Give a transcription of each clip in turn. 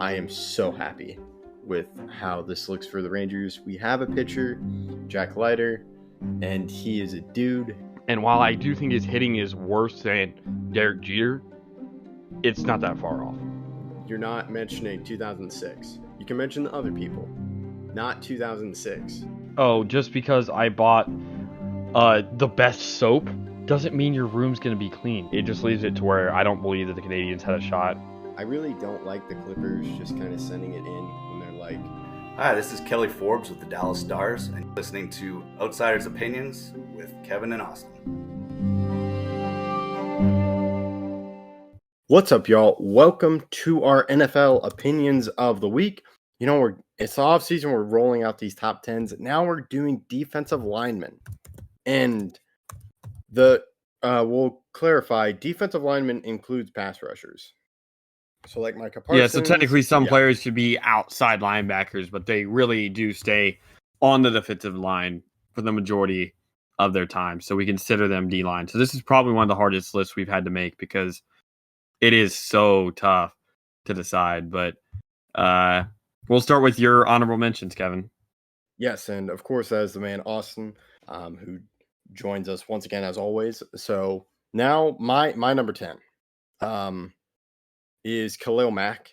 I am so happy with how this looks for the Rangers. We have a pitcher, Jack Leiter, and he is a dude. And while I do think his hitting is worse than Derek Jeter, it's not that far off. You're not mentioning 2006. You can mention the other people, not 2006. Oh, just because I bought the best soap doesn't mean your room's going to be clean. It just leaves it to where I don't believe that the Canadians had a shot. I really don't like the Clippers just kind of sending it in when they're like... Hi, this is Kelly Forbes with the Dallas Stars, and you're listening to Outsiders Opinions with Kevin and Austin. What's up, y'all? Welcome to our NFL Opinions of the Week. You know, it's the off season. We're rolling out these top 10s. Now we're doing defensive linemen. And we'll clarify, defensive lineman includes pass rushers. So like Micah Parsons. Yeah, so technically some players should be outside linebackers, but they really do stay on the defensive line for the majority of their time. So we consider them D-line. So this is probably one of the hardest lists we've had to make because it is so tough to decide. But we'll start with your honorable mentions, Kevin. Yes, and of course that is the man Austin, who joins us once again as always. So now my number 10 is Khalil Mack.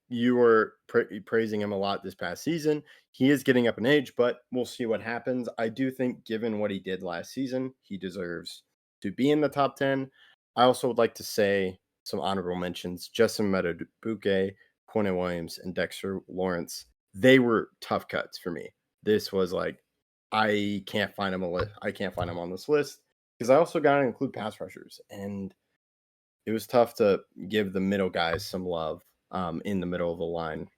You were praising him a lot this past season. He is getting up in age, but we'll see what happens. I do think given what he did last season, he deserves to be in the top 10. I also would like to say some honorable mentions. Justin Meadow-Buke, Quentin Williams, and Dexter Lawrence. They were tough cuts for me. This was like, I can't find him on this list because I also got to include pass rushers, and it was tough to give the middle guys some love in the middle of the line.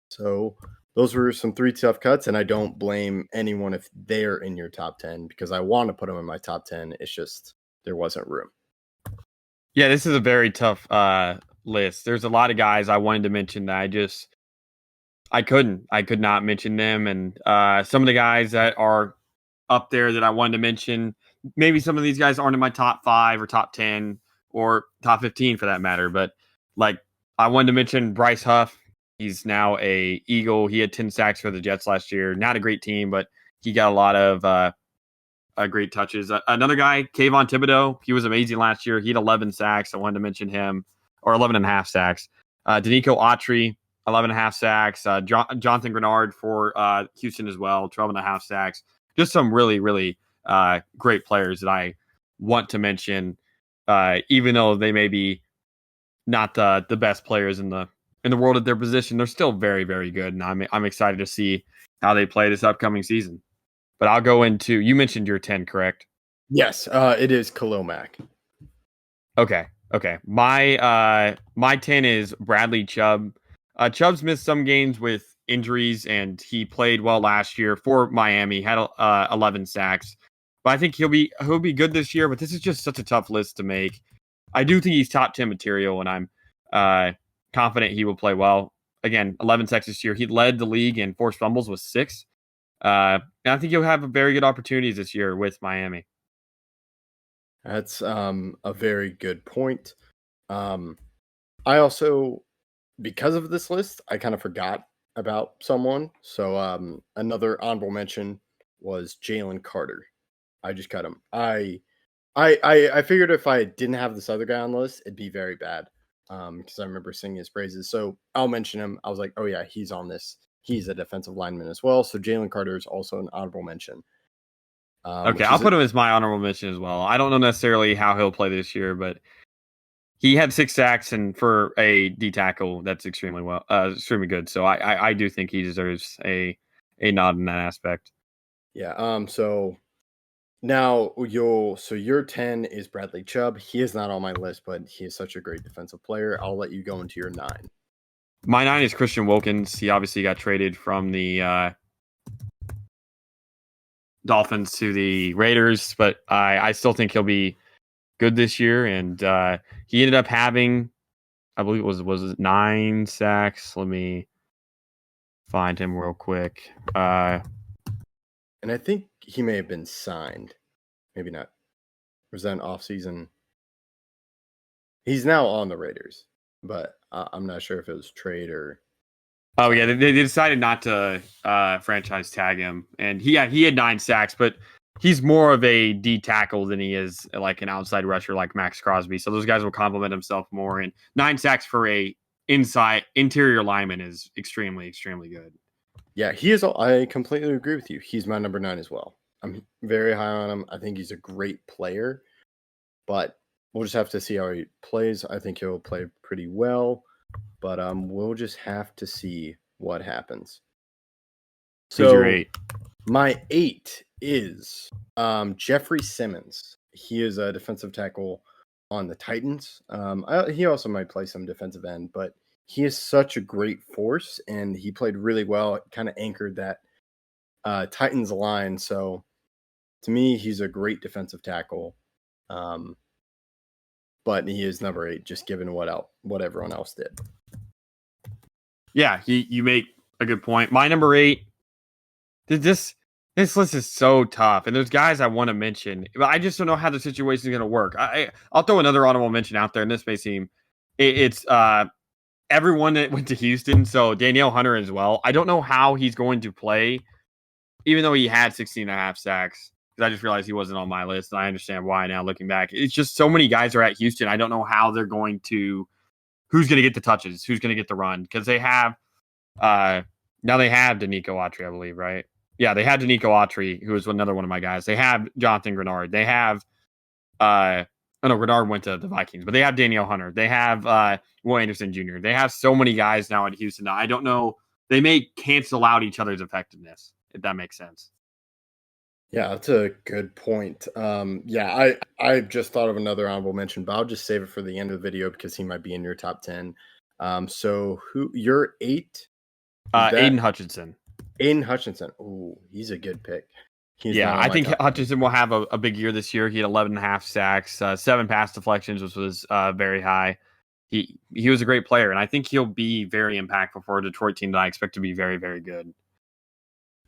So those were some 3 tough cuts, and I don't blame anyone if they're in your top 10 because I want to put them in my top 10. It's just there wasn't room. Yeah, this is a very tough list. There's a lot of guys I wanted to mention that I could not mention them. And some of the guys that are up there that I wanted to mention, maybe some of these guys aren't in my top 5 or top 10 or top 15 for that matter. But like I wanted to mention Bryce Huff. He's now a Eagle. He had 10 sacks for the Jets last year. Not a great team, but he got a lot of great touches. Another guy, Kayvon Thibodeau. He was amazing last year. He had 11 sacks. I wanted to mention him, or 11 and a half sacks. Danico Autry, 11 and a half sacks. Jonathan Grenard for Houston as well, 12 and a half sacks. Just some really, really great players that I want to mention, even though they may be not the best players in the world at their position. They're still very, very good, and I'm excited to see how they play this upcoming season. But I'll go into, you mentioned your 10, correct? Yes, it is Khalil Mack. Okay. My 10 is Bradley Chubb. Chubb's missed some games with injuries, and he played well last year for Miami. Had 11 sacks, but I think he'll be good this year. But this is just such a tough list to make. I do think he's top 10 material, and I'm confident he will play well. Again, 11 sacks this year. He led the league in forced fumbles with 6. And I think he'll have very good opportunities this year with Miami. That's a very good point. I also, because of this list, I kind of forgot about someone. So another honorable mention was Jalen Carter. I just cut him. I figured if I didn't have this other guy on the list, it'd be very bad. Because I remember singing his praises. So I'll mention him. I was like, oh yeah, he's on this. He's a defensive lineman as well. So Jalen Carter is also an honorable mention. Okay, I'll put him as my honorable mention as well. I don't know necessarily how he'll play this year, but he had 6 sacks, and for a D tackle, that's extremely good. So I do think he deserves a nod in that aspect. Yeah. So now your 10 is Bradley Chubb. He is not on my list, but he is such a great defensive player. I'll let you go into your 9. My 9 is Christian Wilkins. He obviously got traded from the Dolphins to the Raiders, but I still think he'll be good this year. And he ended up having, I believe it was 9 sacks. Let me find him real quick. And I think he may have been signed. Maybe not. Was that an off-season? He's now on the Raiders. but I'm not sure if it was trade or. Oh yeah, they decided not to franchise tag him, and he had 9 sacks, but he's more of a D tackle than he is like an outside rusher like Max Crosby. So those guys will complement himself more. And 9 sacks for a interior lineman is extremely good. Yeah, he is. I completely agree with you. He's my number 9 as well. I'm very high on him. I think he's a great player, but we'll just have to see how he plays. I think he'll play pretty well, but we'll just have to see what happens. Who's your So 8? my 8 is Jeffrey Simmons. He is a defensive tackle on the Titans. He also might play some defensive end, but he is such a great force, and he played really well. Kind of anchored that Titans line. So to me, he's a great defensive tackle. But he is number 8, just given what everyone else did. Yeah, you make a good point. My number 8. This list is so tough, and there's guys I want to mention, but I just don't know how the situation is going to work. I'll throw another honorable mention out there, and this may seem it's everyone that went to Houston. So Danielle Hunter as well. I don't know how he's going to play, even though he had 16.5 sacks. Because I just realized he wasn't on my list, and I understand why now looking back. It's just so many guys are at Houston. I don't know how they're going to, who's going to get the touches, who's going to get the run, because they have now they have Danico Autry, I believe, right? Yeah, they had Danico Autry, who was another one of my guys. They have Jonathan Grenard. They have Grenard went to the Vikings, but they have Danielle Hunter. They have Will Anderson Jr. They have so many guys now at Houston. Now, I don't know. They may cancel out each other's effectiveness, if that makes sense. Yeah, that's a good point. Yeah, I just thought of another honorable mention, but I'll just save it for the end of the video because he might be in your top 10. So your 8? Aiden Hutchinson. Aiden Hutchinson. Ooh, he's a good pick. I think Hutchinson will have a big year this year. He had 11.5 sacks, 7 pass deflections, which was very high. He was a great player, and I think he'll be very impactful for a Detroit team that I expect to be very, very good.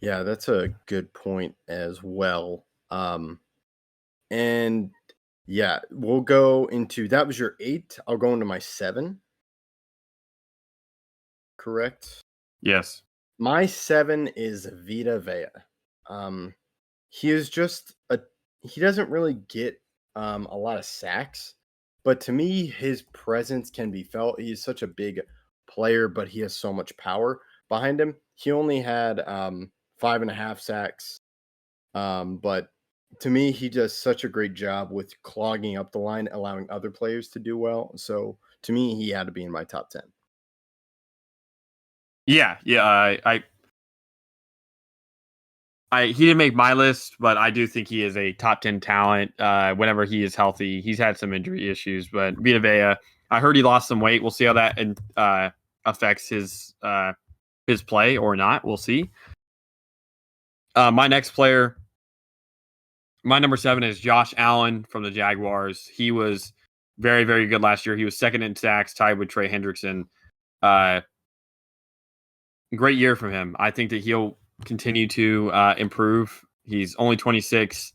Yeah, that's a good point as well. And yeah, we'll go into, that was your 8. I'll go into my 7. Correct? Yes. My 7 is Vita Vea. He is just he doesn't really get a lot of sacks, but to me, his presence can be felt. He's such a big player, but he has so much power behind him. He only had 5.5 sacks, but to me, he does such a great job with clogging up the line, allowing other players to do well. So to me, he had to be in my top 10. Yeah. He didn't make my list, but I do think he is a top 10 talent. Whenever he is healthy, he's had some injury issues, but Vita Vea, I heard he lost some weight. We'll see how that affects his play or not. We'll see. My next player, my number 7 is Josh Allen from the Jaguars. He was very, very good last year. He was second in sacks, tied with Trey Hendrickson. Great year from him. I think that he'll continue to improve. He's only 26,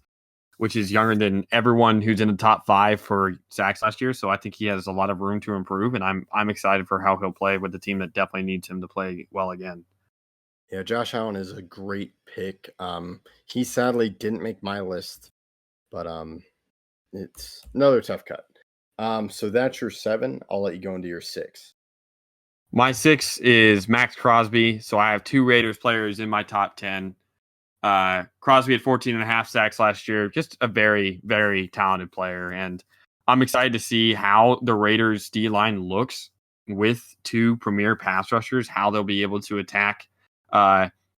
which is younger than everyone who's in the top 5 for sacks last year. So I think he has a lot of room to improve, and I'm excited for how he'll play with the team that definitely needs him to play well again. Yeah, Josh Allen is a great pick. He sadly didn't make my list, but it's another tough cut. So that's your 7. I'll let you go into your 6. My 6 is Max Crosby. So I have 2 Raiders players in my top 10. Crosby had 14.5 sacks last year. Just a very, very talented player. And I'm excited to see how the Raiders D-line looks with 2 premier pass rushers, how they'll be able to attack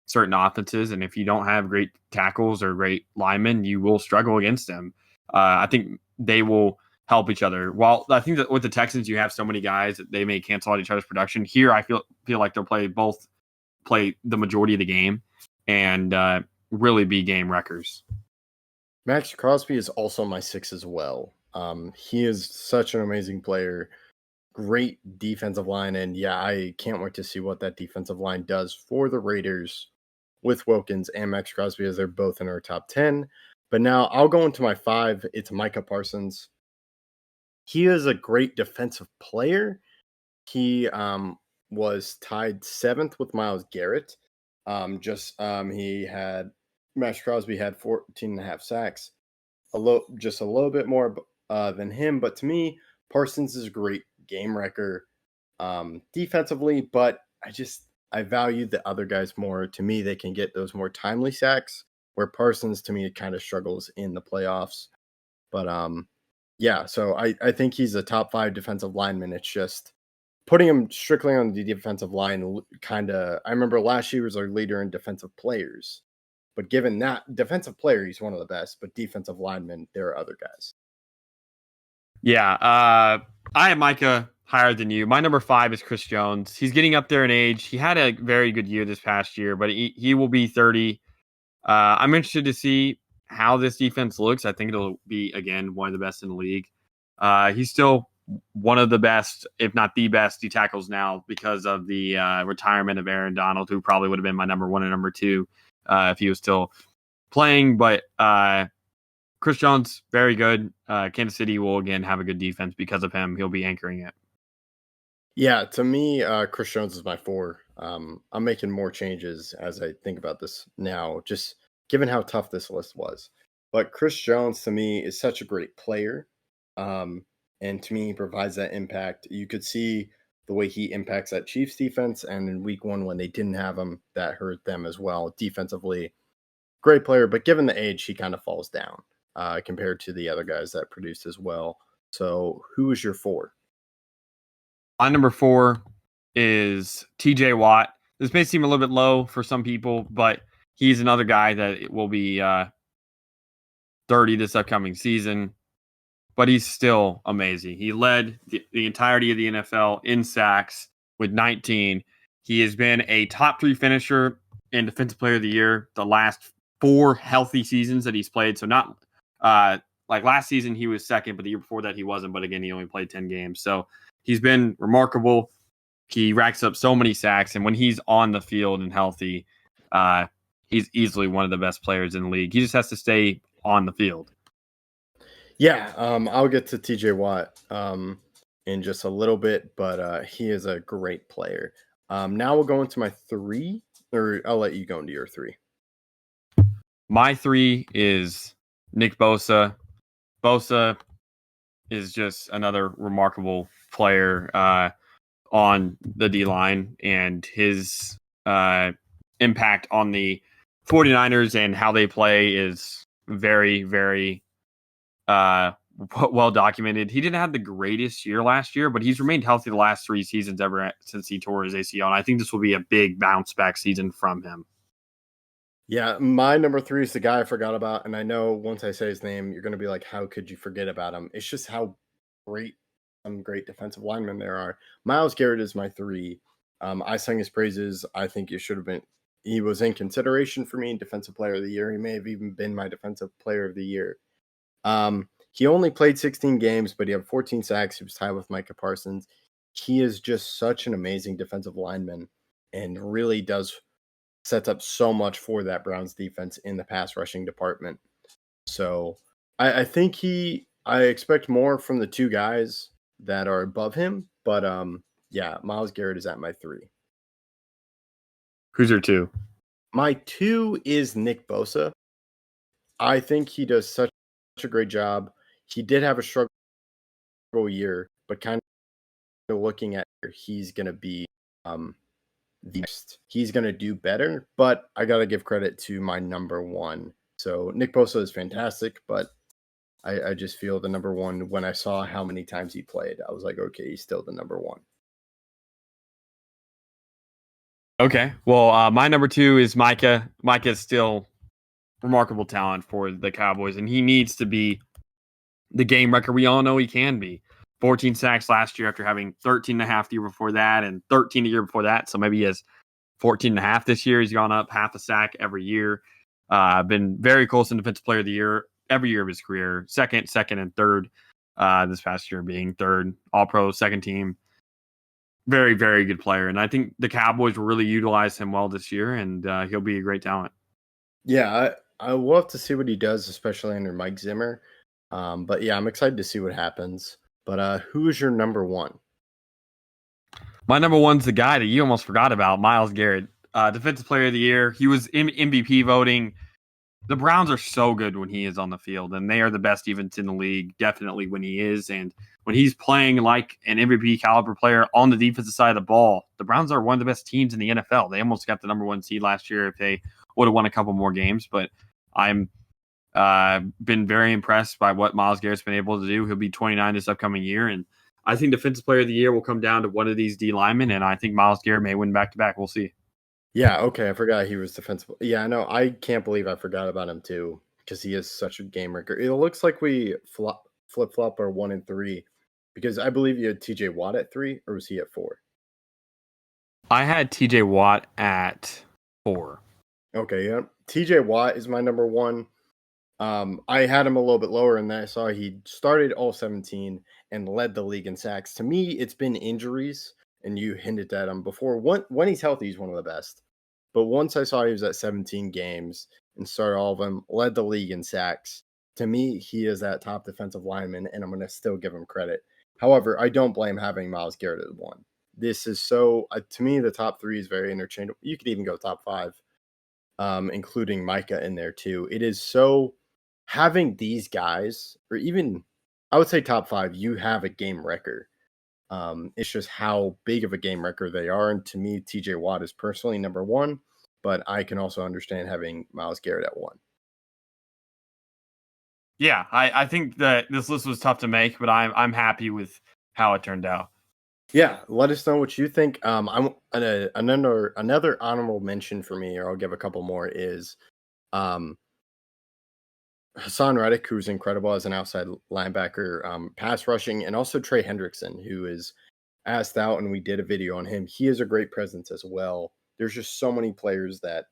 certain offenses. And if you don't have great tackles or great linemen, you will struggle against them. I think they will help each other. While I think that with the Texans, you have so many guys that they may cancel out each other's production. Here, I feel like they'll play the majority of the game and really be game wreckers. Max Crosby is also my 6 as well. He is such an amazing player. Great defensive line. And yeah, I can't wait to see what that defensive line does for the Raiders with Wilkins and Max Crosby, as they're both in our top 10. But now I'll go into my 5. It's Micah Parsons. He is a great defensive player, He was tied 7th with Myles Garrett. He had Max Crosby had 14 and a half sacks, just a little bit more than him. But to me, Parsons is a great game wrecker defensively, but I value the other guys more. To me, they can get those more timely sacks, where Parsons to me kind of struggles in the playoffs. But yeah, so I think he's a top 5 defensive lineman. It's just putting him strictly on the defensive line kind of. I remember last year was our leader in defensive players, but given that defensive player, he's one of the best. But defensive lineman, there are other guys. Yeah, I have Micah higher than you. My number 5 is Chris Jones. He's getting up there in age. He had a very good year this past year, but he will be 30. I'm interested to see how this defense looks. I think it'll be, again, one of the best in the league. He's still one of the best, if not the best, D tackles now because of the retirement of Aaron Donald, who probably would have been my number 1 and number 2 if he was still playing. But Chris Jones, very good. Kansas City will, again, have a good defense because of him. He'll be anchoring it. Yeah, to me, Chris Jones is my 4. I'm making more changes as I think about this now, just given how tough this list was. But Chris Jones, to me, is such a great player. And to me, he provides that impact. You could see the way he impacts that Chiefs defense. And in week 1, when they didn't have him, that hurt them as well. Defensively, great player. But given the age, he kind of falls down compared to the other guys that produced as well. So who is your 4? My number 4 is TJ Watt. This may seem a little bit low for some people, but he's another guy that will be 30 this upcoming season. But he's still amazing. He led the entirety of the NFL in sacks with 19. He has been a top 3 finisher and Defensive Player of the Year the last 4 healthy seasons that he's played. So not like last season he was second, but the year before that he wasn't. But again, he only played 10 games. So he's been remarkable. He racks up so many sacks. And when he's on the field and healthy, he's easily one of the best players in the league. He just has to stay on the field. Yeah, I'll get to TJ Watt in just a little bit, but he is a great player. Now we'll go into my 3, or I'll let you go into your 3. My 3 is Nick Bosa. Bosa is just another remarkable player on the D-line, and his impact on the 49ers and how they play is very, very well documented. He didn't have the greatest year last year, but he's remained healthy the last 3 seasons ever since he tore his ACL. And I think this will be a big bounce back season from him. Yeah, my number 3 is the guy I forgot about. And I know once I say his name, you're going to be like, how could you forget about him? It's just how some great defensive linemen there are. Myles Garrett is my 3. I sang his praises. I think he was in consideration for me, Defensive Player of the Year. He may have even been my Defensive Player of the Year. He only played 16 games, but he had 14 sacks. He was tied with Micah Parsons. He is just such an amazing defensive lineman and really sets up so much for that Browns defense in the pass rushing department. So I think I expect more from the 2 guys that are above him, but yeah, Myles Garrett is at my 3. Who's your 2? My 2 is Nick Bosa. I think he does such a great job. He did have a struggle year, but kind of looking at he's going to be the best. He's going to do better, but I got to give credit to my number 1. So Nick Bosa is fantastic, but I just feel the number 1 when I saw how many times he played, I was like, okay, he's still the number 1. Okay. Well, my number 2 is Micah. Micah is still remarkable talent for the Cowboys, and he needs to be the game wrecker we all know he can be. 14 sacks last year after having 13 and a half the year before that and 13 the year before that. So maybe he has 14 and a half this year. He's gone up half a sack every year. Been very close in Defensive Player of the Year every year of his career. Second, and third. This past year being third. All-Pro, second team. Very, very good player. And I think the Cowboys will really utilize him well this year, and he'll be a great talent. Yeah, I will have to see what he does, especially under Mike Zimmer. But yeah, I'm excited to see what happens. But who is your number 1? My number one's the guy that you almost forgot about, Myles Garrett. Defensive Player of the Year. He was in MVP voting. The Browns are so good when he is on the field, and they are the best defense in the league, definitely when he is. And when he's playing like an MVP caliber player on the defensive side of the ball, the Browns are one of the best teams in the NFL. They almost got the number one seed last year if they would have won a couple more games. But I'm been very impressed by what Myles Garrett's been able to do. He'll be 29 this upcoming year, and I think Defensive Player of the Year will come down to one of these D linemen, and I think Myles Garrett may win back-to-back. We'll see. Yeah, okay, I forgot he was defensive. Yeah, I know. I can't believe I forgot about him too because he is such a game wrecker. It looks like we flip-flop our 1 and 3 because I believe you had TJ Watt at 3, or was he at 4? I had TJ Watt at 4. Okay, yeah. TJ Watt is my number 1. I had him a little bit lower, and then I saw he started all 17 and led the league in sacks. To me, it's been injuries, and you hinted at him before. When he's healthy, he's one of the best. But once I saw he was at 17 games and started all of them, led the league in sacks, to me, he is that top defensive lineman, and I'm going to still give him credit. However, I don't blame having Myles Garrett at 1. This is so, to me, the top 3 is very interchangeable. You could even go top 5, including Micah in there too. It is so, having these guys, or even, I would say top 5, you have a game wrecker. It's just how big of a game wrecker they are. And to me, TJ Watt is personally number 1, but I can also understand having Myles Garrett at 1. Yeah, I think that this list was tough to make, but I'm happy with how it turned out. Yeah, let us know what you think. I'm another honorable mention for me, or I'll give a couple more, is Hassan Reddick, who's incredible as an outside linebacker, pass rushing, and also Trey Hendrickson, who is asked out, and we did a video on him. He is a great presence as well. There's just so many players that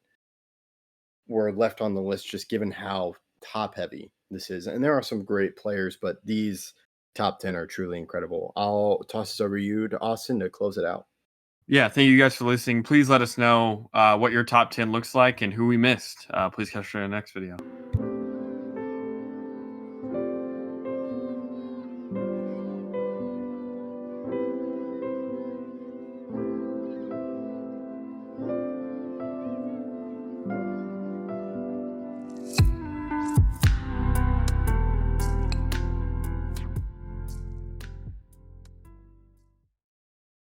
were left on the list just given how top heavy this is. And there are some great players, but these top 10 are truly incredible. I'll toss this over to you, to Austin, to close it out. Yeah, thank you guys for listening. Please let us know what your top 10 looks like and who we missed. Please catch you in the next video.